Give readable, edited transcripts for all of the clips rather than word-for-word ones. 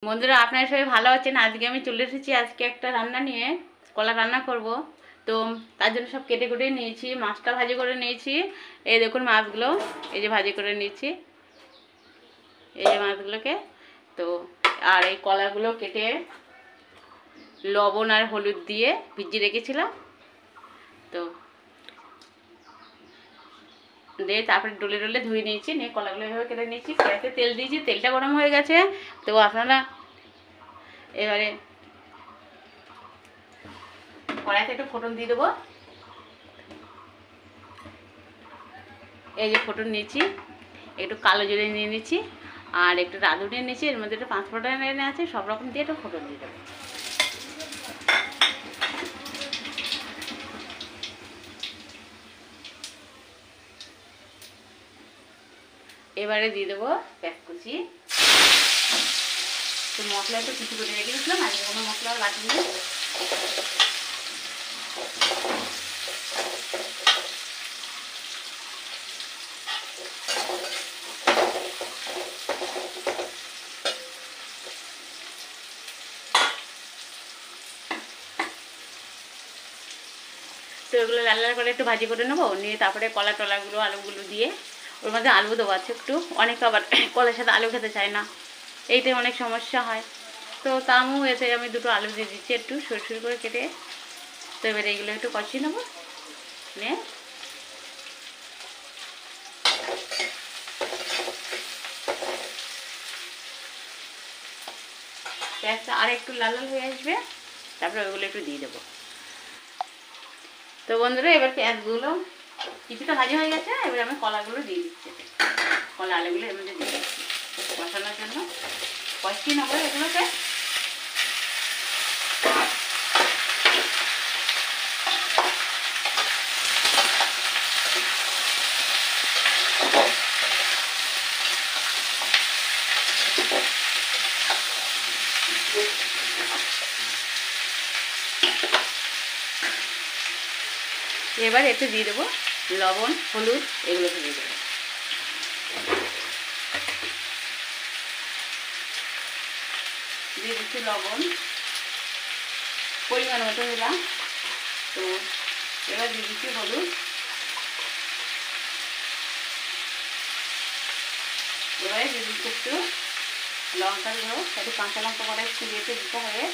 বন্ধুরা, আপনারা সবাই ভালো আছেন। আজকে আমি চলে এসেছি আজকে একটা রান্না নিয়ে, কলা রান্না করব। তো তার জন্য সব কেটে কুটে নিয়েছি, মাছটা ভাজি করে নিয়েছি। এই দেখুন মাছগুলো, এই যে ভাজি করে নিয়েছি, এই যে মাছগুলোকে। তো আর এই কলাগুলো কেটে লবণ আর হলুদ দিয়ে ভিজিয়ে রেখেছিলাম। তো দিয়ে তারপরে ডলে ডলে ধুয়ে নিয়েছি, নিয়ে কলাগুলো এভাবে কেটে নিয়েছি। কড়াইতে তেল দিয়েছি, তেলটা গরম হয়ে গেছে। তো আপনারা এবারে কড়াইতে একটু ফোড়ন দিয়ে দেবো। এই যে ফোড়ন নিয়েছি, একটু কালো জিরে নিয়ে নিচ্ছি, আর একটু রাঁধুনি নিয়েছি। এর মধ্যে একটু 5 ফোড়ন এনে আছে, সব রকম দিয়ে একটু ফোড়ন দিয়ে দেবো। এবারে দিয়ে দেবো পেঁয়াজ কুচি। তো মশলা একটু কিছু করে রেখে দিয়েছিলাম, আজকে কোনো মশলা বাটিনি। তো এগুলো লাল লাল করে একটু ভাজি করে নেবো, নিয়ে তারপরে কলা টলাগুলো আলুগুলো দিয়ে ওর মধ্যে আলু দেবো আছে একটু। অনেকে আবার কলার সাথে আলু খেতে চায় না, এইটাই অনেক সমস্যা হয়। তো তামু এতে আমি দুটো আলু দিয়ে দিচ্ছি একটু সরু সরু করে কেটে। তো এবারে এইগুলো একটু কষিয়ে নেবো, নিয়ে পেঁয়াজটা আর একটু লাল লাল হয়ে আসবে, তারপরে ওইগুলো একটু দিয়ে দেবো। তো বন্ধুরা, এবার পেঁয়াজগুলো কিছুটা ভাজি হয়ে গেছে। এবার আমি কলাগুলো দিয়ে দিচ্ছি, কলা আলুগুলো এর মধ্যে দিয়ে দিচ্ছি কষানোর জন্য। কষিয়ে নেবো এগুলোকে। এবার একটু দিয়ে দেবো লবণ হলুদ, এগুলোকে দিয়ে দেবো। দিয়ে দিচ্ছি লবণ পরিমাণ মতো দিলাম। তো এবার দিয়ে দিচ্ছি হলুদ। এবারে দিয়ে দিচ্ছি একটু লঙ্কার গুঁড়ো, একটু কাঁচা লঙ্কা করে একটু দিতে হবে।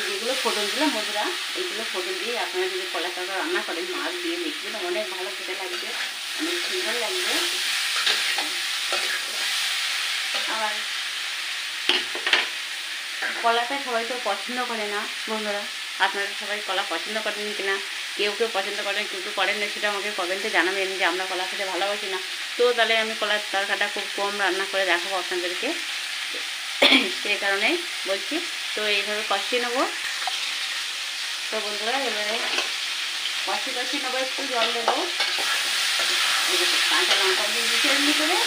যেগুলো ফোড়ন দিলাম বন্ধুরা, এইগুলো ফোড়ন দিয়ে আপনারা যদি কলা তরকারি রান্না করেন মাছ দিয়ে দেখবেন অনেক ভালো খেতে লাগবে, অনেক সুন্দর লাগবে। আবার কলাটা সবাই তো পছন্দ করে না বন্ধুরা। আপনারা সবাই কলা পছন্দ করেন কিনা, কেউ কেউ পছন্দ করেন, কেউ কেউ করেন না, সেটা আমাকে কমেন্টে জানাবেন যে আমরা কলা খেতে ভালোবাসি না। তো তাহলে আমি কলার তরকারিটা খুব কম রান্না করে দেখাবো আপনাদেরকে, সেই কারণেই বলছি। তো এইভাবে কষিয়ে নেবো। তো বন্ধুরা, এবারে কষিয়ে নেবো, একটু জল দেবো। কাঁচা লঙ্কা দিয়ে দিচ্ছি এমনি করে।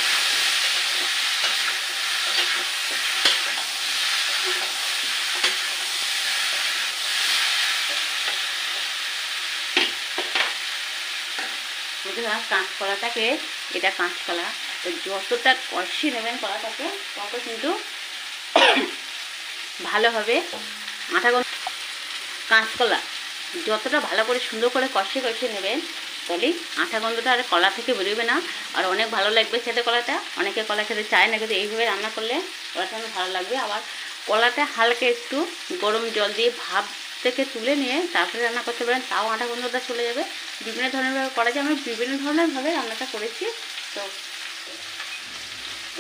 কাঁচকলাটাকে, এটা কাঁচকলা, তো যতটা কষিয়ে নেবেন কলাটাকে তত কিন্তু ভালো হবে। কাঁচকলা যতটা ভালো করে সুন্দর করে কষিয়ে নেবেন, তাহলেই আঠা গন্ধটা আর কলা থেকে বেরোবে না, আর অনেক ভালো লাগবে খেতে কলাটা। অনেকে কলা খেতে চায় না, কিন্তু এইভাবে রান্না করলে কলাটা অনেক ভালো লাগবে। আবার কলাটা হালকা একটু গরম জল দিয়ে ভাপ থেকে তুলে নিয়ে তারপরে রান্না করতে পারেন, তাও আঠা গন্ধটা চলে যাবে। বিভিন্ন ধরনেরভাবে করা যায়, আমি বিভিন্ন ধরনেরভাবে রান্নাটা করেছি। তো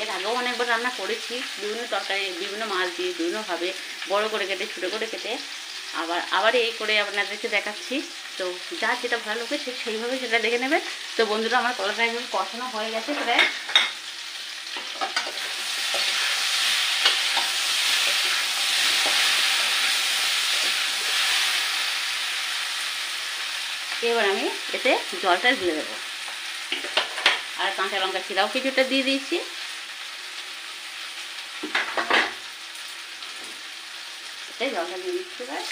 এর আগেও অনেকবার রান্না করেছি, বিভিন্ন তরকারি, বিভিন্ন মাছ দিয়ে বিভিন্নভাবে, বড় করে কেটে ছোটো করে কেটে। আবার এই করে আপনাদেরকে দেখাচ্ছি। তো যা যেটা ভালো লাগে সেইভাবে সেটা দেখে নেবেন। তো বন্ধুরা, আমার কলাটা একদম কষানো হয়ে গেছে প্রায়। এবার আমি এতে জলটা ঢেলে দেবো, আর কাঁচা লঙ্কা ছিলাও কিছুটা দিয়ে দিয়েছি। এটাই জলটা দিয়ে দিচ্ছি এবার।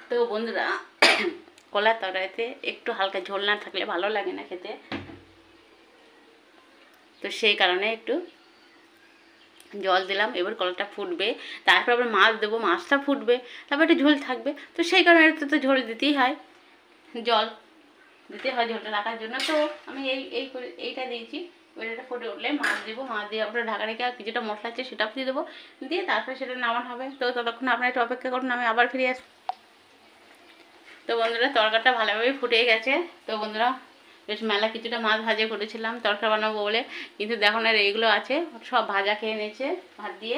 তো বন্ধুরা, কলার তরকারিতে একটু হালকা ঝোল না থাকলে ভালো লাগে না খেতে, তো সেই কারণে একটু জল দিলাম। এবার কলাটা ফুটবে, তারপর আবার মাছ দেবো, মাছটা ফুটবে, তারপর একটু ঝোল থাকবে, তো সেই কারণে একটু তো ঝোল দিতেই হয়, জল দিতে হয় ঝোলটা রাখার জন্য। তো আমি এইটা দিয়েছি। এবার এটা ফুটে উঠলে মাছ দেবো, মাছ দিয়ে আপনার ঢাকা রেখে কিছুটা মশলা আছে সেটাও দিয়ে দেবো, দিয়ে তারপরে সেটা নামানো হবে। তো ততক্ষণ আপনারা একটু অপেক্ষা করুন, আমি আবার ফিরে আসবো। তো বন্ধুরা, তরকারিটা ভালোভাবেই ফুটে গেছে। তো বন্ধুরা, বেশ মেলা কিছুটা মাছ ভাজা করেছিলাম তরকারি বানাবো বলে, কিন্তু দেখুন আর এইগুলো আছে সব ভাজা খেয়ে নিয়েছে ভাত দিয়ে,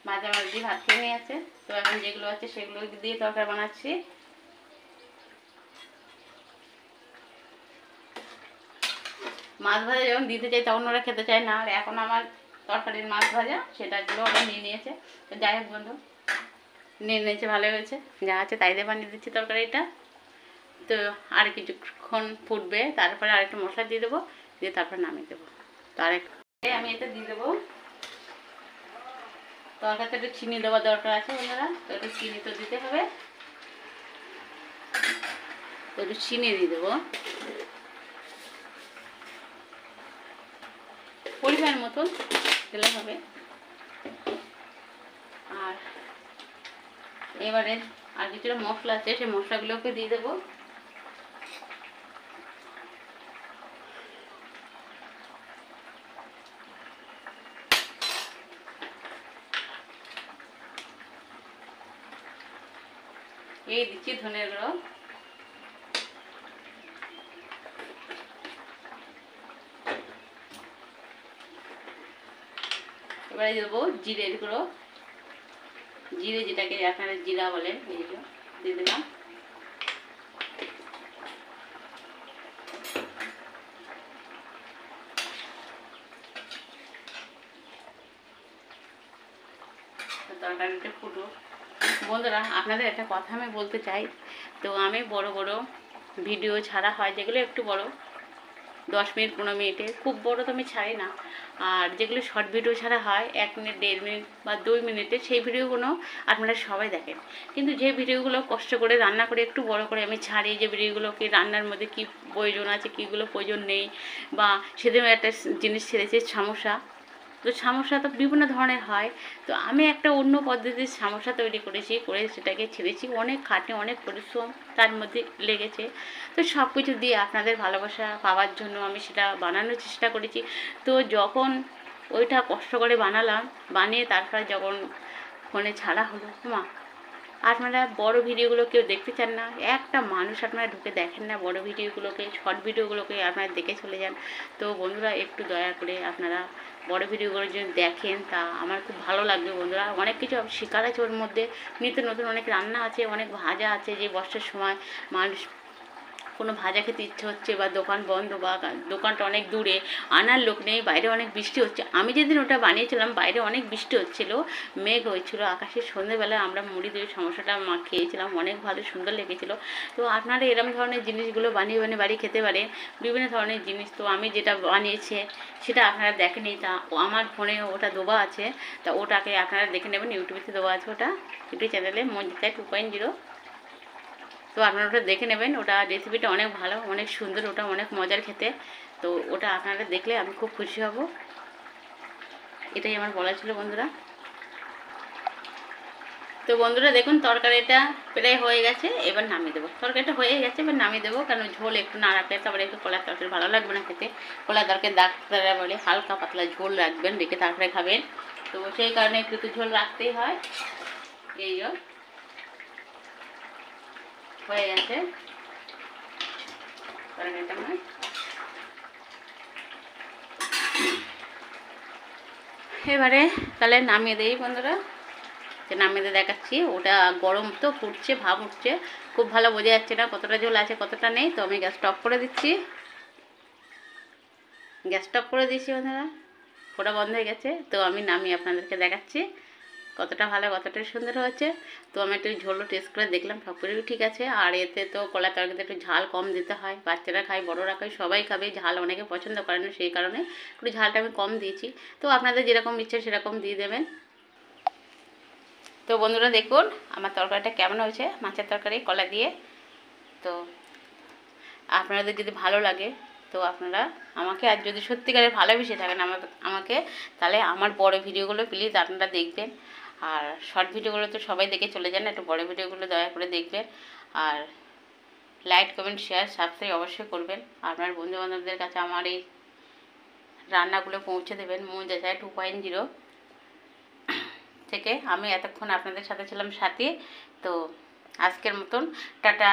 ভাজা মাছ দিয়ে ভাত খেয়ে নিয়েছে। তো এখন যেগুলো আছে সেগুলো দিয়ে তরকারি বানাচ্ছি। মাছ ভাজা যখন দিতে চাই তখন ওরা খেতে চায় না, আর এখন আমার তরকারির মাছ ভাজা সেটাগুলো ওরা নিয়ে নিয়েছে। তো যাই হোক বন্ধু, নিয়ে নিয়েছে, ভালো হয়েছে, যা আছে তাই দিয়ে বানিয়ে দিচ্ছি তরকারিটা। তো আর কিছুক্ষণ ফুটবে, তারপরে আরেকটু মশলা দিয়ে দেবো, দিয়ে তারপর নামিয়ে দেবো। তো আরেকটু আমি এটা দিয়ে দেবো। তরকারিতে একটু চিনি দেওয়ার দরকার আছে বন্ধুরা, তো একটু চিনি তো দিতে হবে, তো একটু চিনি দিয়ে দেবো পরিমাণ মতন দিলে হবে। আর এবারে আর কিছুটা মশলা আছে, সেই মশলাগুলোকে দিয়ে দেবো। এই দিচ্ছি ধনের গুঁড়ো, এবারে দেবো জিরের গুঁড়ো, জিরে যেটাকে আপনারা জিরা বলেন, এইগুলো দিয়ে দিলাম। তরকারিটা ফুটো। বন্ধুরা, আপনাদের একটা কথা আমি বলতে চাই। তো আমি বড় বড় ভিডিও ছাড়া হয় যেগুলো একটু বড়, 10 মিনিট 15 মিনিটের, খুব বড় তো আমি ছাড়ি না। আর যেগুলো শর্ট ভিডিও ছাড়া হয় 1 মিনিট 1.5 মিনিট বা 2 মিনিটে, সেই ভিডিওগুলো আপনারা সবাই দেখেন। কিন্তু যে ভিডিওগুলো কষ্ট করে রান্না করে একটু বড় করে আমি ছাড়ি, যে ভিডিওগুলোকে রান্নার মধ্যে কী প্রয়োজন আছে, কীগুলো প্রয়োজন নেই, বা সেদিন একটা জিনিস ছেড়েছে সমস্যা, তো সমস্যা তো বিভিন্ন ধরনের হয়। তো আমি একটা অন্য পদ্ধতির সমস্যা তৈরি করেছি, করে সেটাকে ছেড়েছি, অনেক খাটনি অনেক পরিশ্রম তার মধ্যে লেগেছে। তো সব কিছু দিয়ে আপনাদের ভালোবাসা পাওয়ার জন্য আমি সেটা বানানোর চেষ্টা করেছি। তো যখন ওইটা কষ্ট করে বানালাম, বানিয়ে তারপরে যখন ফোনে ছাড়া হলো, মা আপনারা বড় ভিডিওগুলো কেউ দেখতে চান না, একটা মানুষ আপনারা ঢুকে দেখেন না বড় ভিডিওগুলোকে, শর্ট ভিডিওগুলোকে আপনারা দেখে চলে যান। তো বন্ধুরা, একটু দয়া করে আপনারা বড় ভিডিওগুলো যদি দেখেন, তা আমার খুব ভালো লাগবে। বন্ধুরা, অনেক কিছু শেখার আছে ওর মধ্যে, নিত্য নতুন অনেক রান্না আছে, অনেক ভাজা আছে, যে বর্ষার সময় মানুষ কোনো ভাজা খেতে ইচ্ছে হচ্ছে, বা দোকান বন্ধ, বা দোকানটা অনেক দূরে, আনার লোক নেই, বাইরে অনেক বৃষ্টি হচ্ছে। আমি যেদিন ওটা বানিয়েছিলাম বাইরে অনেক বৃষ্টি হচ্ছিল, মেঘ হয়েছিল আকাশে, সন্ধ্যেবেলায় আমরা মুড়ি দিয়ে সমস্যাটা মা খেয়েছিলাম, অনেক ভালো সুন্দর লেগেছিলো। তো আপনারা এরকম ধরনের জিনিসগুলো বানিয়ে বানিয়ে বাড়ি খেতে পারেন, বিভিন্ন ধরনের জিনিস। তো আমি যেটা বানিয়েছি সেটা আপনারা দেখেনি, তা আমার ফোনে ওটা দেওয়া আছে, তা ওটাকে আপনারা দেখে নেবেন, ইউটিউবে দেওয়া আছে ওটা, ইউটিউব চ্যানেলে মঞ্জিতা 2.0। তো আপনারা ওটা দেখে নেবেন, ওটা রেসিপিটা অনেক ভালো, অনেক সুন্দর, ওটা অনেক মজার খেতে। তো ওটা আপনারা দেখলে আমি খুব খুশি হব। এটাই আমার বলা ছিল বন্ধুরা। তো বন্ধুরা দেখুন, তরকারিটা প্রায় হয়ে গেছে, এবার নামিয়ে দেবো। তরকারিটা হয়ে গেছে, এবার নামিয়ে দেবো, কারণ ঝোল একটু না রাখলে তারপরে একটু কলার তরকারি ভালো লাগবে না খেতে। কলার তরকারি ডাক্তাররা বলে হালকা পাতলা ঝোল রাখবেন, রেখে তারপরে খাবেন। তো সেই কারণে একটু তো ঝোল রাখতেই হয়। এই হয়ে গেছে তরকারিটা আমার। এবারে তাহলে নামিয়ে দেই বন্ধুরা, যে নামিয়ে দিয়ে দেখাচ্ছি। ওটা গরম তো ফুটছে, ভাব উঠছে, খুব ভালো বোঝা যাচ্ছে না কতটা ঝোল আছে কতটা নেই। তো আমি গ্যাসটা অফ করে দিচ্ছি, গ্যাসটা অফ করে দিচ্ছি বন্ধুরা। ফোড়া বন্ধ হয়ে গেছে। তো আমি নামিয়ে আপনাদেরকে দেখাচ্ছি কতটা ভালো কতটা সুন্দর হয়েছে। তো আমি একটু ঝোলও টেস্ট করে দেখলাম, সব কিছুই ঠিক আছে। আর এতে তো কলা তরকারিতে একটু ঝাল কম দিতে হয়, বাচ্চারা খায় বড়রা খায় সবাই খাবে, ঝাল অনেকে পছন্দ করে না, সেই কারণে একটু ঝালটা আমি কম দিয়েছি। তো আপনাদের যেরকম ইচ্ছে সেরকম দিয়ে দেবেন। তো বন্ধুরা দেখুন আমার তরকারিটা কেমন হয়েছে, মাছের তরকারি কলা দিয়ে। তো আপনাদের যদি ভালো লাগে তো আপনারা আমাকে, আর যদি সত্যিকারে ভালোবেসে থাকেন আমাকে, তাহলে আমার বড় ভিডিওগুলো প্লিজ আপনারা দেখবেন। আর শর্ট ভিডিওগুলো তো সবাই দেখে চলে যান, একটু বড় ভিডিওগুলো দয়া করে দেখবেন। আর লাইক কমেন্ট শেয়ার সাবস্ক্রাইব অবশ্যই করবেন। আপনার বন্ধুবান্ধবদের কাছে আমার এই রান্নাগুলো পৌঁছে দেবেন। মৌজা চায় 2.0 থেকে আমি এতক্ষণ আপনাদের সাথে ছিলাম সাথী। তো আজকের মতন টাটা।